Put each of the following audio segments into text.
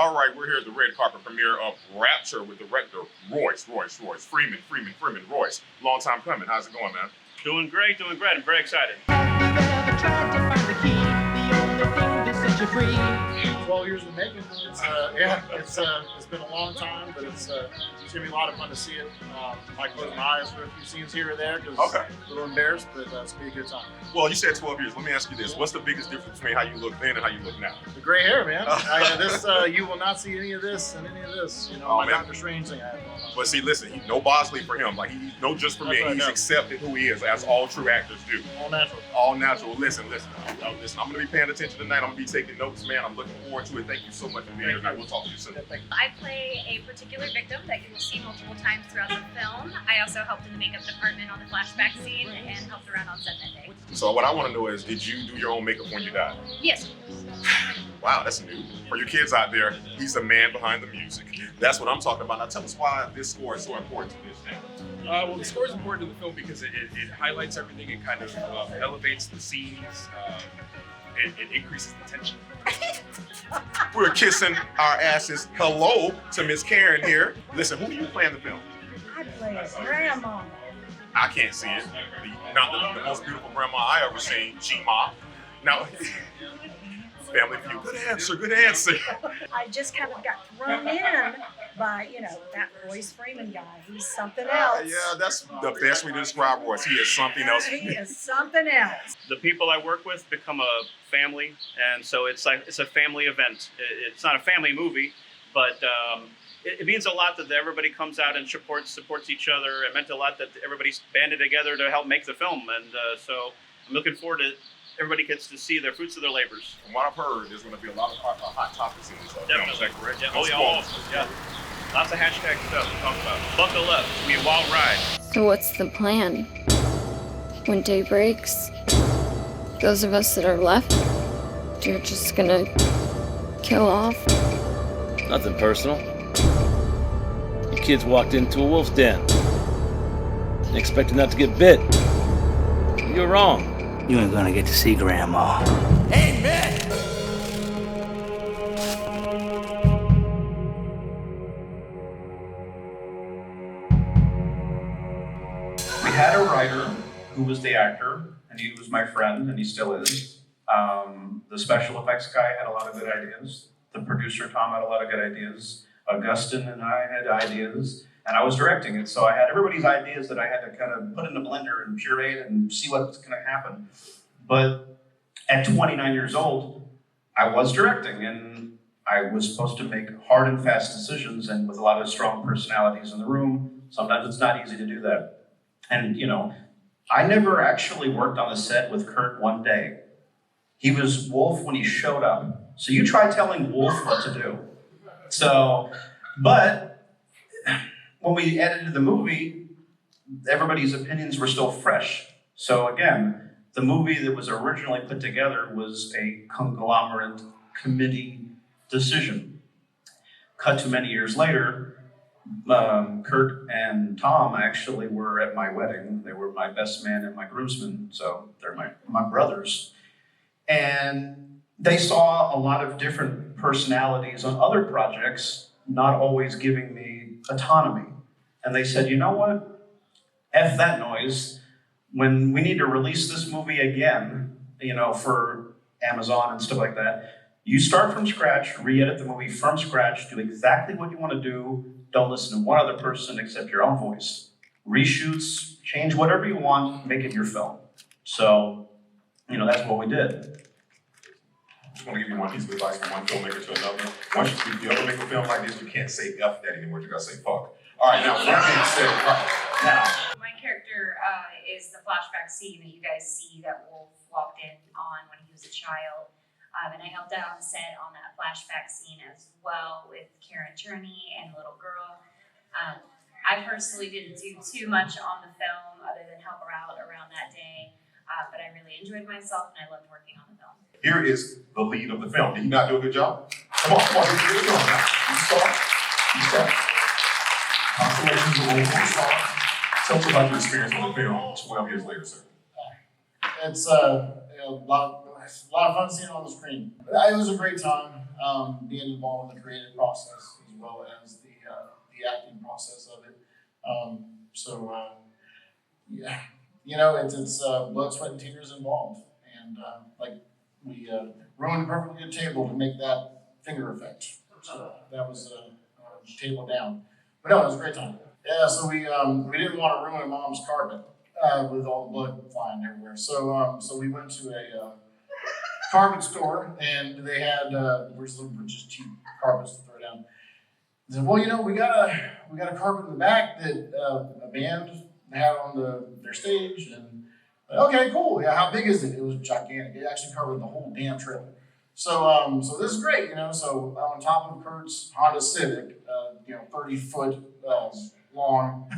All right, we're here at the red carpet premiere of Rapture with director Royce Freeman. Royce, long time coming. How's it going, man? Doing great. I'm very excited. Have you ever tried to find the key? The only thing that sets you free. 12 years in the making. It's been a long time, but it's gonna be a lot of fun to see it. I close my eyes for a few scenes here or there because I'm a little embarrassed, but it's gonna be a good time. Well, you said 12 years. Let me ask you this: what's the biggest difference between how you look then and how you look now? The gray hair, man. You will not see any of this and any of this. My Dr. Strange thing I have going on. But see, listen, no Bosley for him. Like he's no just for me. He's accepted who he is, as all true actors do. All natural. Listen. I'm gonna be paying attention tonight. I'm gonna be taking notes, man. I'm looking forward to it. Thank you so much for being here tonight. We'll talk to you soon. I play a particular victim that you will see multiple times throughout the film. I also helped in the makeup department on the flashback scene and helped around on set that day. So what I want to know is, did you do your own makeup when you died? Yes. Wow, that's new. For you kids out there, he's the man behind the music. That's what I'm talking about. Now tell us why this score is so important to this thing. Well, the score is important to the film because it highlights everything. It kind of elevates the scenes. It increases the tension. We're kissing our asses hello to Miss Karen here. Listen, who do you play in the film? I play a grandma. I can't see it. Not the most beautiful grandma I ever seen, G-Ma. Now, Family Feud. Good answer. I just kind of got thrown in by, that Royce Freeman guy. He's something else. Yeah, that's the best way to describe Royce. He is something else. He is something else. The people I work with become a family, and so it's a family event. It's not a family movie, but it means a lot that everybody comes out and supports each other. It meant a lot that everybody's banded together to help make the film, and so I'm looking forward to everybody gets to see the fruits of their labors. From what I've heard, there's going to be a lot of hot topics in this film. Is that correct? Yeah. Yeah. Lots of hashtag stuff to talk about. Buckle up. It's going to be a wild ride. So what's the plan? When day breaks, those of us that are left, you're just gonna kill off? Nothing personal. You kids walked into a wolf's den and expected not to get bit. You're wrong. You ain't gonna get to see Grandma. Amen. We had a writer who was the actor, and he was my friend, and he still is. The special effects guy had a lot of good ideas. The producer, Tom, had a lot of good ideas. Augustin and I had ideas, and I was directing it. So I had everybody's ideas that I had to kind of put in a blender and puree it and see what's gonna happen. But at 29 years old, I was directing, and I was supposed to make hard and fast decisions, and with a lot of strong personalities in the room, sometimes it's not easy to do that. And I never actually worked on the set with Kurt one day. He was Wolf when he showed up. So you try telling Wolf what to do. But when we edited the movie, everybody's opinions were still fresh. So again, the movie that was originally put together was a conglomerate committee decision. Cut to many years later, Kurt and Tom actually were at my wedding. They were my best man and my groomsmen, so they're my brothers. And they saw a lot of different personalities on other projects, not always giving me autonomy. And they said, you know what? F that noise. When we need to release this movie again, for Amazon and stuff like that, you start from scratch, re-edit the movie from scratch, do exactly what you want to do. Don't listen to one other person except your own voice. Reshoots, change whatever you want, make it your film. So, that's what we did. I just want to give you one piece of advice from one filmmaker to another. If you ever make a film like this, you can't say F that anymore. You got to say fuck. All right, now, that being said, Now, my character is the flashback scene that you guys see that Wolf walked in on when he was a child. And I helped out on the set on that flashback scene as well with Karen Journey and a little girl. I personally didn't do too much on the film other than help her out around that day. But I really enjoyed myself and I loved working on the film. here is the lead of the film. Did he not do a good job? Come on, here we go now. You saw. Constellations of Wolf Star. Tell us about your experience on the film 12 years later, sir. It's a lot. it's a lot of fun seeing it on the screen. It was a great time being involved in the creative process as well as the acting process of it. Yeah, you know, it's blood, sweat, and tears involved, and we ruined a perfectly good table to make that finger effect. So that was table down, but no, it was a great time. Yeah, so we didn't want to ruin Mom's carpet with all the blood flying everywhere. So we went to a carpet store, and they had we're just looking for just cheap carpets to throw down. They said, well, you know, we got a carpet in the back that a band had on their stage, and okay, cool. Yeah, how big is it? It was gigantic. It actually covered the whole damn trailer. So this is great, you know. So on top of Kurt's Honda Civic, 30-foot long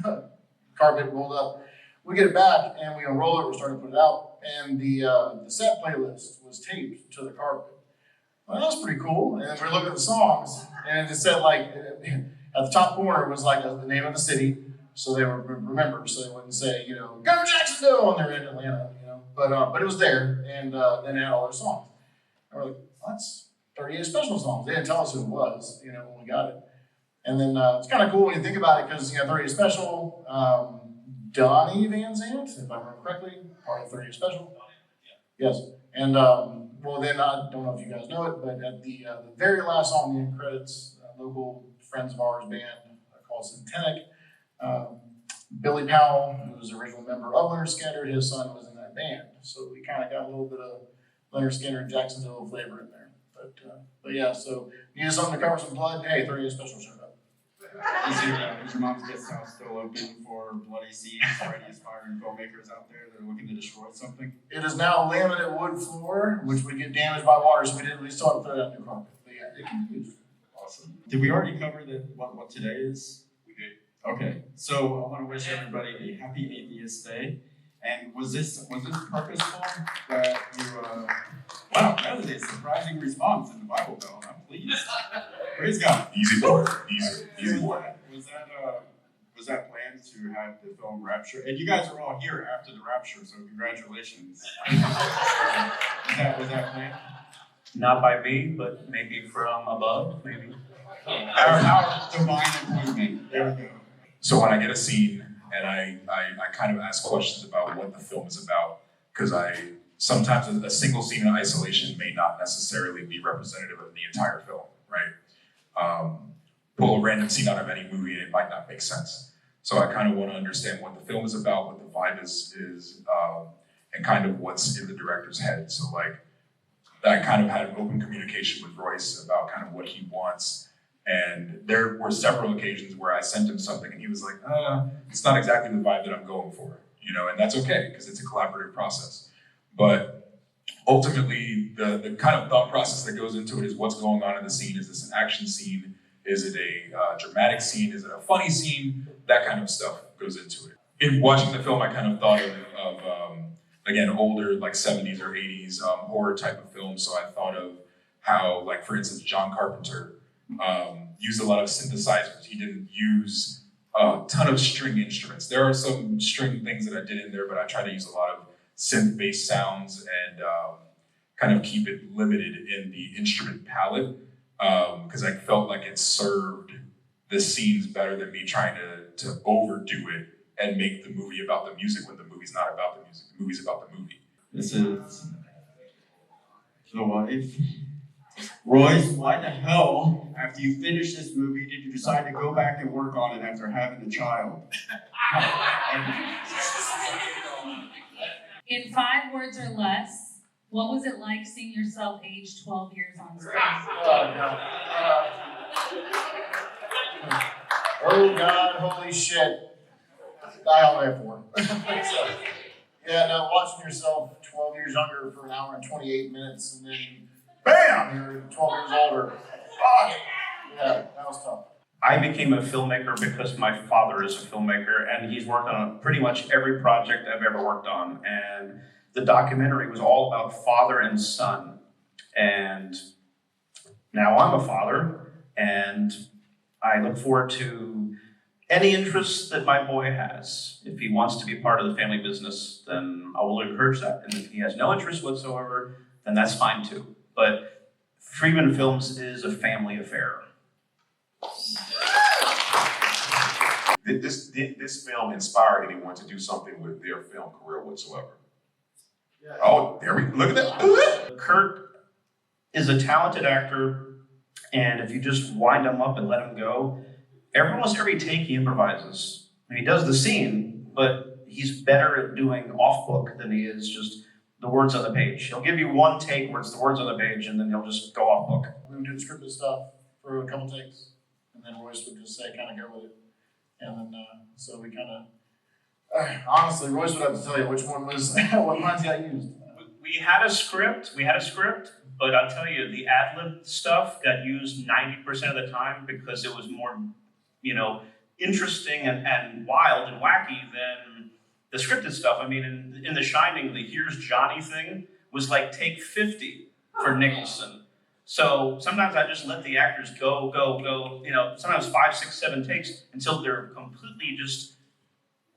carpet rolled up, we get it back and we unroll it. We're starting to put it out, and the set playlist was taped to the carpet. Well, that was pretty cool. And we're looking at the songs, and it said at the top corner was the name of the city, so they would remember, so they wouldn't say, go to Jacksonville, and they're in Atlanta, But it was there, and then it had all their songs. And we're like, well, that's 38 Special songs. They didn't tell us who it was, when we got it. And then it's kind of cool when you think about it, because 38 Special, Donnie Van Zant, if I remember correctly, part of 38 Special. Yes. And then I don't know if you guys know it, but at the very last song in the credits, local friends of ours band called Syntenic, Billy Powell, who was the original member of Leonard Skinner, his son was in that band. So we kind of got a little bit of Leonard Skinner, Jacksonville flavor in there. But yeah, so needed something to cover some blood. Hey, 38 Special showed up. Is your mom's guest house still open for bloody scenes for any aspiring filmmakers out there that are looking to destroy something? It is now laminate wood floor, which would get damaged by water, so we still have to throw that new carpet. But yeah, it can be used. Awesome. Did we already cover what today is? We did. Okay, so I want to wish everybody a happy Atheist Day. And was this purposeful that you? Wow, that was a surprising response in the Bible Belt. I'm pleased. Praise God. Easy boy. Easy boy. Was that planned to have the film Rapture? And you guys are all here after the Rapture, so congratulations. was that planned? Not by me, but maybe from above, maybe. Our divine appointment. There we go. So when I get a scene and I kind of ask questions about what the film is about, because sometimes a single scene in isolation may not necessarily be representative of the entire film, right? Pull a random scene out of any movie and it might not make sense. So I kind of want to understand what the film is about, what the vibe is, and kind of what's in the director's head. So I kind of had an open communication with Royce about kind of what he wants. And there were several occasions where I sent him something and he was like, it's not exactly the vibe that I'm going for, and that's okay because it's a collaborative process. But ultimately, the kind of thought process that goes into it is what's going on in the scene. Is this an action scene? Is it a dramatic scene? Is it a funny scene? That kind of stuff goes into it. In watching the film, I kind of thought of again, older 70s or 80s horror type of films. So I thought of how, for instance, John Carpenter used a lot of synthesizers. He didn't use a ton of string instruments. There are some string things that I did in there, but I try to use a lot of synth-based sounds and kind of keep it limited in the instrument palette because I felt like it served the scenes better than me trying to overdo it and make the movie about the music when the movie's not about the music. The movie's about the movie. This is the wife. Royce, why the hell, after you finished this movie, did you decide to go back and work on it after having a child? In 5 words or less, what was it like seeing yourself age 12 years on screen? Oh God, holy shit. I only have 4. Yeah, no, watching yourself 12 years younger for 1 hour and 28 minutes and then bam, you're 12 years older. Fuck. Yeah, that was tough. I became a filmmaker because my father is a filmmaker and he's worked on pretty much every project I've ever worked on. And the documentary was all about father and son. And now I'm a father and I look forward to any interest that my boy has. If he wants to be part of the family business, then I will encourage that. And if he has no interest whatsoever, then that's fine too. But Freeman Films is a family affair. Did this film inspire anyone to do something with their film career whatsoever? Yeah. Oh, there we look at that. Kurt is a talented actor, and if you just wind him up and let him go, almost every take he improvises. And he does the scene, but he's better at doing off-book than he is just the words on the page. He'll give you one take where it's the words on the page, and then he'll just go off-book. We would do the scripted stuff for a couple takes, and then Royce would just say, kind of go with it. And then, so we kind of, honestly, Royce would have to tell you which one was, what lines got used. We had a script, but I'll tell you, the ad-lib stuff got used 90% of the time because it was more, interesting and wild and wacky than the scripted stuff. I mean, in The Shining, the Here's Johnny thing was like take 50 for Nicholson. So sometimes I just let the actors go, sometimes 5, 6, 7 takes until they're completely just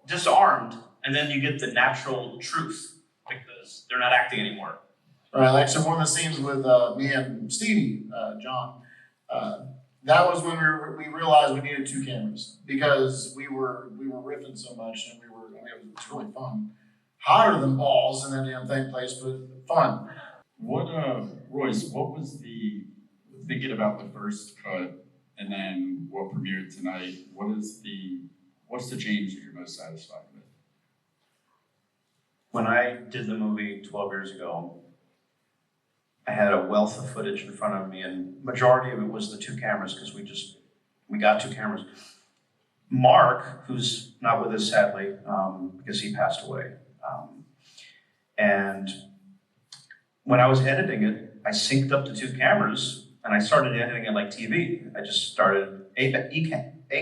disarmed, and then you get the natural truth because they're not acting anymore. Right, like so one of the scenes with me and Stevie, John, that was when we realized we needed 2 cameras because we were riffing so much and it was really fun. Hotter than balls in that damn thing place, but fun. What, Royce, what was thinking about the first cut and then what premiered tonight, what's the change that you're most satisfied with? When I did the movie 12 years ago, I had a wealth of footage in front of me, and majority of it was the 2 cameras because we got 2 cameras. Mark, who's not with us sadly, because he passed away, and when I was editing it, I synced up the 2 cameras and I started editing it like TV. I just started A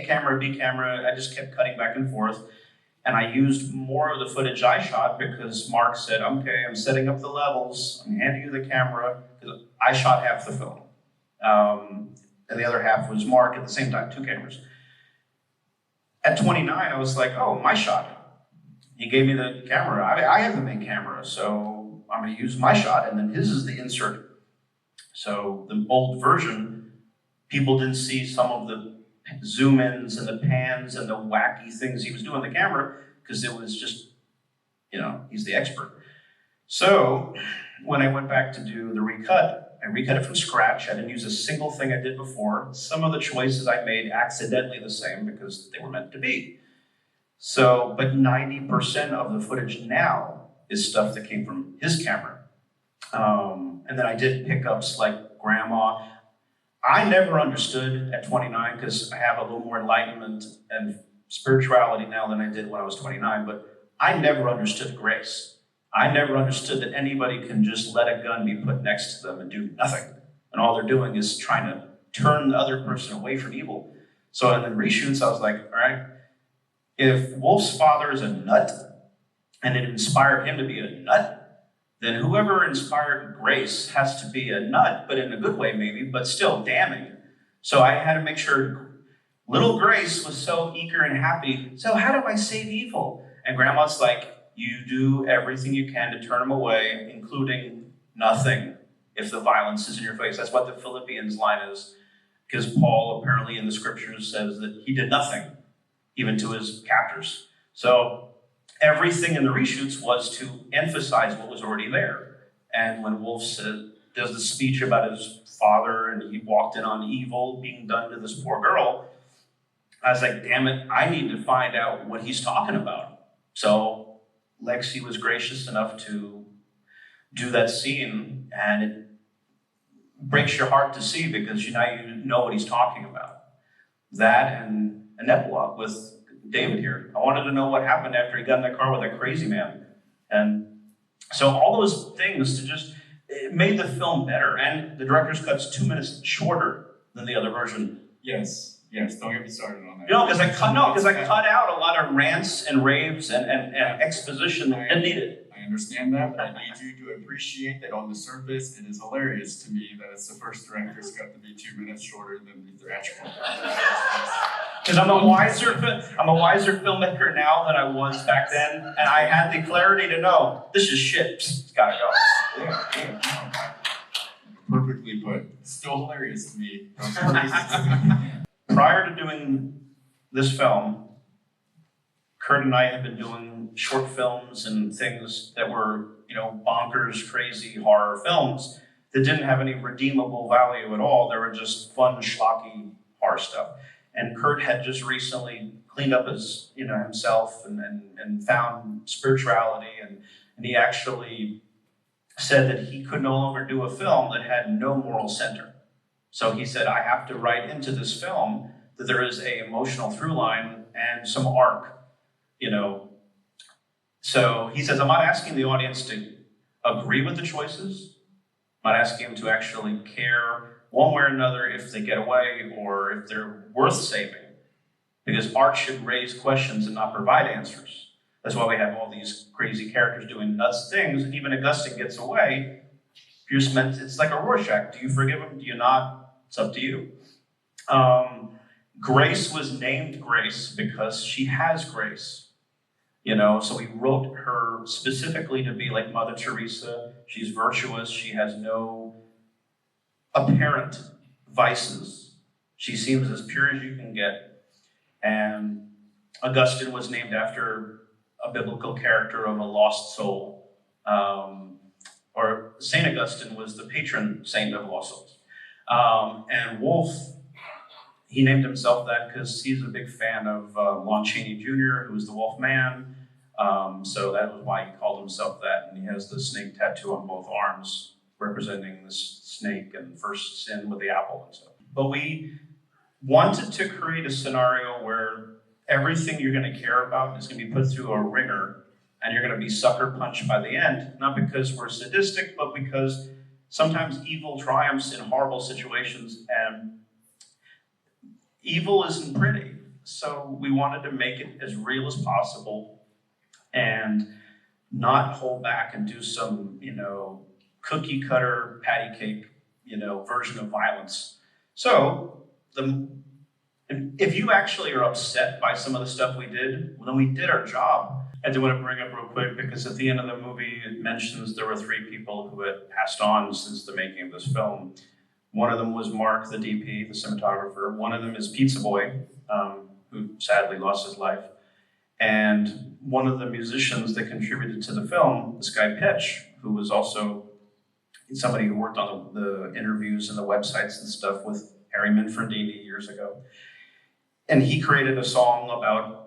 camera, B camera, I just kept cutting back and forth. And I used more of the footage I shot because Mark said, okay, I'm setting up the levels, I'm handing you the camera, because I shot half the film. And the other half was Mark at the same time, 2 cameras. At 29, I was like, oh, my shot. He gave me the camera. I have the main camera, so I'm gonna use my shot, and then his is the insert. So the old version, people didn't see some of the zoom ins and the pans and the wacky things he was doing on the camera because it was just, he's the expert. So when I went back to do the recut, I recut it from scratch. I didn't use a single thing I did before. Some of the choices I made accidentally the same because they were meant to be. So, but 90% of the footage now is stuff that came from his camera. And then I did pickups like Grandma. I never understood at 29 because I have a little more enlightenment and spirituality now than I did when I was 29, but I never understood grace. I never understood that anybody can just let a gun be put next to them and do nothing. And all they're doing is trying to turn the other person away from evil. So in the reshoots, I was like, all right, if Wolf's father is a nut and it inspired him to be a nut, then whoever inspired Grace has to be a nut, but in a good way maybe, but still damning. So I had to make sure little Grace was so eager and happy. So how do I save evil? And Grandma's like, you do everything you can to turn him away, including nothing if the violence is in your face. That's what the Philippians line is, because Paul apparently in the scriptures says that he did nothing, even to his captors. So everything in the reshoots was to emphasize what was already there. And when Wolf does the speech about his father and he walked in on evil being done to this poor girl, I was like, damn it, I need to find out what he's talking about. So Lexi was gracious enough to do that scene, and it breaks your heart to see because you know what he's talking about. That and an epilogue with David here. I wanted to know what happened after he got in that car with that crazy man. And so all those things it made the film better. And the director's cut's 2 minutes shorter than the other version. Yes, don't get me started on that. Because I cut out a lot of rants and raves and exposition that didn't need it. I understand that, but I need you to appreciate that on the surface, it is hilarious to me that it's the first director's cut to be 2 minutes shorter than the theatrical cut. Because I'm a wiser filmmaker now than I was back then, and I had the clarity to know this is shit. It's gotta go. Yeah. perfectly put. Still hilarious to me. Prior to doing this film, Kurt and I had been doing short films and things that were, bonkers, crazy horror films that didn't have any redeemable value at all. They were just fun, schlocky horror stuff. And Kurt had just recently cleaned up his, himself and found spirituality, and he actually said that he could no longer do a film that had no moral center. So he said, I have to write into this film that there is a emotional through line and some arc, So he says, I'm not asking the audience to agree with the choices. I'm not asking them to actually care one way or another if they get away or if they're worth saving. Because art should raise questions and not provide answers. That's why we have all these crazy characters doing nuts things. And even Augustine gets away. It's like a Rorschach. Do you forgive him? Do you not? It's up to you. Grace was named Grace because she has grace. So we wrote her specifically to be like Mother Teresa. She's virtuous. She has no apparent vices. She seems as pure as you can get. And Augustine was named after a biblical character of a lost soul. Or St. Augustine was the patron saint of lost souls. And Wolf, he named himself that because he's a big fan of Lon Chaney Jr., who was the Wolf Man. So that was why he called himself that. And he has the snake tattoo on both arms, representing this snake and first sin with the apple and stuff. But we wanted to create a scenario where everything you're going to care about is going to be put through a ringer, and you're going to be sucker punched by the end, not because we're sadistic, but because sometimes evil triumphs in horrible situations, and evil isn't pretty. So we wanted to make it as real as possible and not hold back and do some, cookie cutter, patty cake, version of violence. So if you actually are upset by some of the stuff we did, well, then we did our job. I do want to bring up real quick, because at the end of the movie, it mentions there were 3 people who had passed on since the making of this film. One of them was Mark, the DP, the cinematographer. One of them is Pizza Boy, who sadly lost his life. And one of the musicians that contributed to the film, this guy Pitch, who was also somebody who worked on the interviews and the websites and stuff with Harry Manfredini years ago. And he created a song about,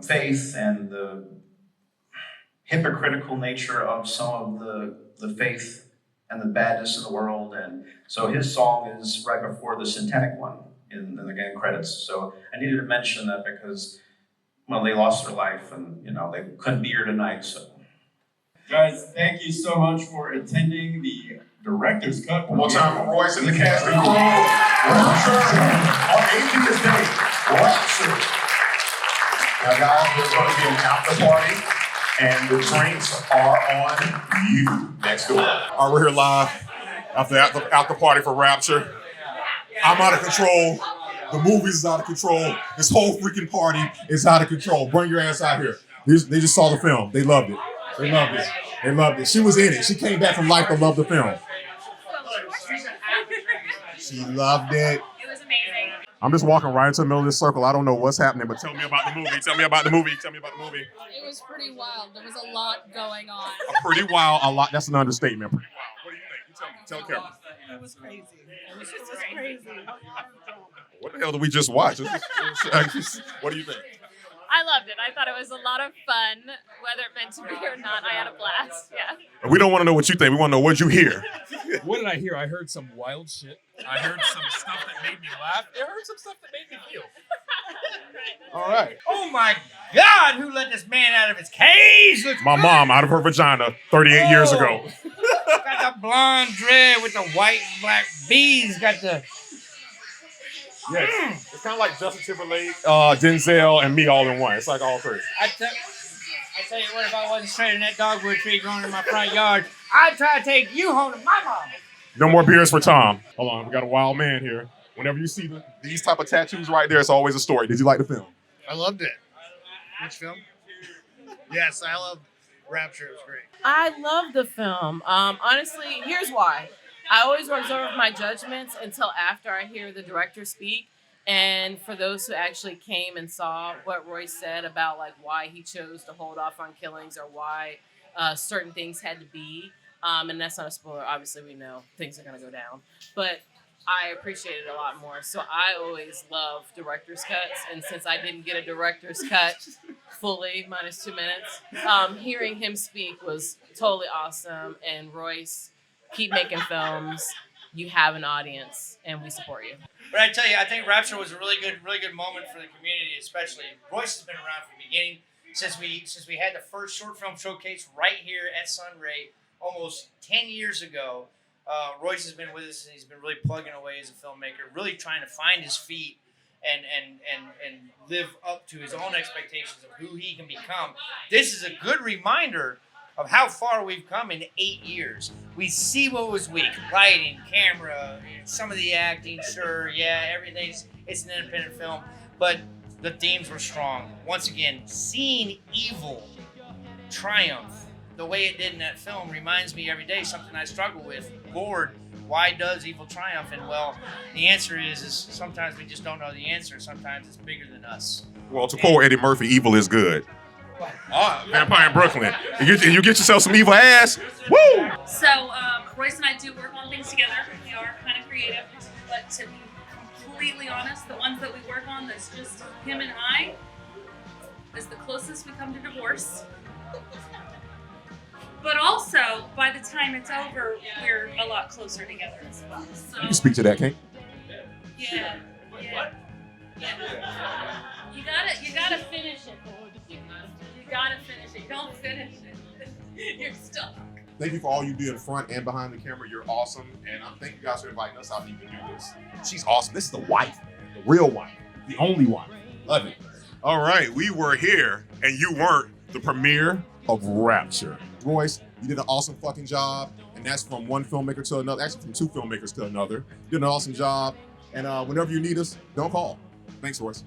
faith and the hypocritical nature of some of the faith and the badness of the world. And so his song is right before the Centennic one in the gang credits. So I needed to mention that because, well, they lost their life and, they couldn't be here tonight. So, guys, thank you so much for attending the director's cut. One more time for Royce and the cast and crew. Rapture on ATS Day. Rapture. Now, guys, there's going to be an after party, and the drinks are on you. Next door. All right, we're here live after party for Rapture. I'm out of control. The movie's out of control. This whole freaking party is out of control. Bring your ass out here. They just saw the film. They loved it. They loved it. They loved it. She was in it. She came back from life to love the film. She loved it. It was amazing. I'm just walking right into the middle of this circle. I don't know what's happening, but tell me about the movie. Tell me about the movie. Tell me about the movie. It was pretty wild. There was a lot going on. Pretty wild. A lot. That's an understatement. Pretty wild. What do you think? You tell me. Tell Karen. It was crazy. It was just crazy. What the hell did we just watch? What do you think? I loved it. I thought it was a lot of fun. Whether it meant to be or not, I had a blast. Yeah. We don't want to know what you think. We want to know what you hear. What did I hear? I heard some wild shit. I heard some stuff that made me laugh. I heard some stuff that made me feel. All right. Oh my God! Who let this man out of his cage? My mom out of her vagina 38 years ago. Got the blonde dread with the white and black beads. Got the. Yes. It's kind of like Justin Timberlake, Denzel, and me all in one. It's like all three. I tell you what, if I wasn't straight in that dogwood tree growing in my front yard, I'd try to take you home to my mom. No more beers for Tom. Hold on, we got a wild man here. Whenever you see these type of tattoos right there, it's always a story. Did you like the film? I loved it. Which film? Yes, I loved Rapture. It was great. I love the film. Honestly, here's why. I always reserve my judgments until after I hear the director speak. And for those who actually came and saw what Royce said about like why he chose to hold off on killings or why certain things had to be, and that's not a spoiler. Obviously, we know things are going to go down, but I appreciate it a lot more. So I always love director's cuts, and since I didn't get a director's cut fully, minus 2 minutes, hearing him speak was totally awesome. And Royce, keep making films. You have an audience, and we support you. But I tell you, I think Rapture was a really good moment for the community, especially. Royce has been around from the beginning since we had the first short film showcase right here at Sunray almost 10 years ago. Royce has been with us, and he's been really plugging away as a filmmaker, really trying to find his feet and live up to his own expectations of who he can become. This is a good reminder of how far we've come in 8 years. We see what was weak: lighting, camera, some of the acting. Sure, yeah, it's an independent film, but the themes were strong. Once again, seeing evil triumph the way it did in that film reminds me every day something I struggle with. Lord, why does evil triumph? And well, the answer is sometimes we just don't know the answer. Sometimes it's bigger than us. Well, to quote Eddie Murphy, evil is good. Vampire in Brooklyn. You get yourself some evil ass. Woo! So Royce and I do work on things together. We are kind of creative, but to be completely honest, the ones that we work on that's just him and I is the closest we come to divorce. But also, by the time it's over, we're a lot closer together as well. So, You can speak to that, Kate. yeah. You gotta finish it. You gotta finish it. You don't finish it, you're stuck. Thank you for all you do in front and behind the camera. You're awesome. And thank you guys for inviting us out to even do this. She's awesome. This is the wife, man. The real wife. The only wife. Love it. All right. We were here and you weren't. The premiere of Rapture. Royce, you did an awesome fucking job. And that's from one filmmaker to another. Actually, from two filmmakers to another. You did an awesome job. And whenever you need us, don't call. Thanks, Royce.